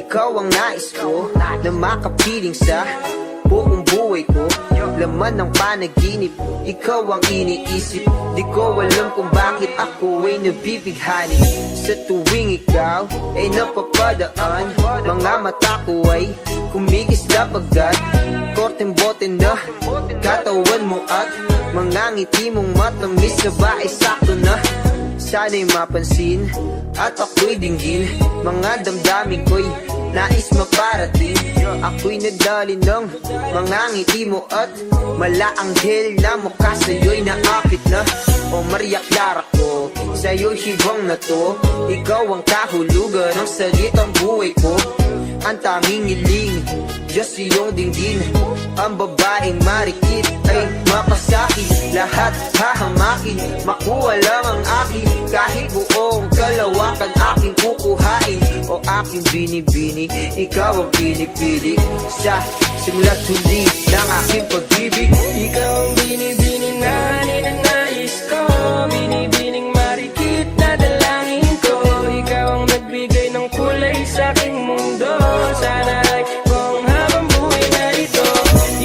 ikaw ang nais ko na makapiling sa buong buhay ko. Laman ng panaginip, ikaw ang iniisip. Di ko alam kung bakit ako ay nabibighani. Sa tuwing ikaw ay napapadaan, mga mata ko ay kumikislap agad. Korteng bote na katawan mo at mga ngiti mong matamis na ba ay sakto na. Sana'y mapansin at ako'y dinggin, mga damdamin ko'y nais maparating. Ako'y nadali ng mga ngiti mo at malaanghel na mukha sa'yo'y naakit na. O Maria Clara ko, sa'yo'y hibang na to. Ikaw ang kahulugan ng salitang buhay ko. Ang tanging hiling, Diyos iyong dinggin. Ang babaeng marikit ay mapasakit. Lahat hahamakin, makuha lang ang akin. Kahit buong kalawakan aking kukuhain. O aking binibini, ikaw ang pinipili. Sa simula't huli ng aking pag-ibig. Ikaw ang binibini na ninanais ko, binibining marikit na dalangin ko. Ikaw ang nagbigay ng kulay sa aking mundo. Sana ay kung habang buhay na ito.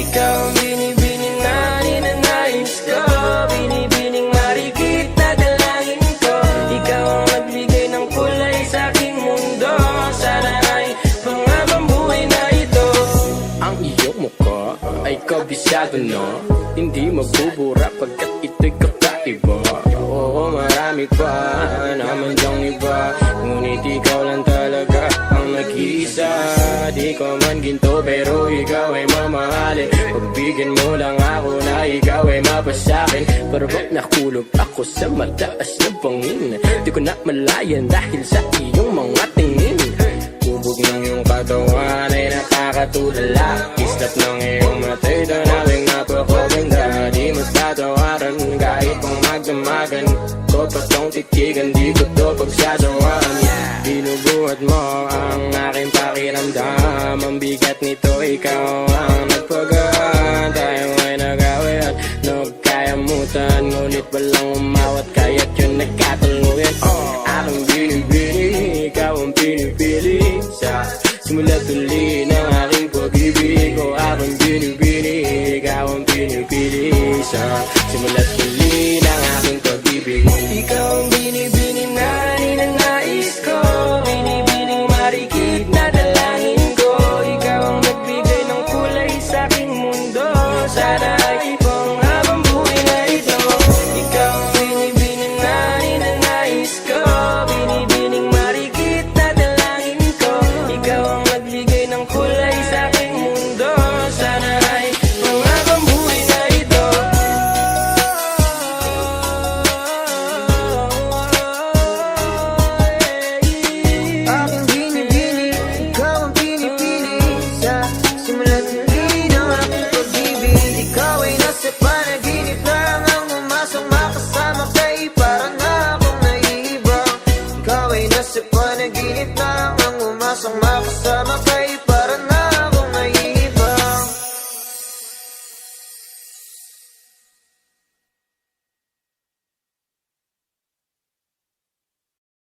Ikaw ang binibining na ninanais ko, binibining marikit na dalangin ko. Ikaw ang nagbigay ng kulay sa aking mundo. Sana ay kung habang buhay na ito. Ang iyong mukha ay kabisado no, hindi mabubura pagkat ito'y kakaiba. Oo, marami pa naman dyang iba, ngunit ikaw lang talaga ang nag-iisa. Di ko man ginto pero ikaw ay mamahalin. Pagbigyan mo lang ako na ikaw ay mapasakin. Pero ba't nakulog ako sa mataas na bangin? Di ko na malayan dahil sa iyong mga tingin. Kubog ng iyong katawan ay nakakatulala. Islap ng iyong matay, tanawing napakaganda. Di matatawaran kahit pang magdamagan ko pa tong titigan, di ko to pagsasawaan. Binubuhat mo ang aking pakiramdam. Ang bigat nito, ikaw ang nagpagaan. Tayo ay nag-away at nagkayamutan, ngunit walang umawat kaya't yun nagkatuluyan. Aking binibini, ikaw ang pinipili. Sa simula't huli ng aking pag-ibig. O aking binibini, ikaw ang pinipili. Sa simula't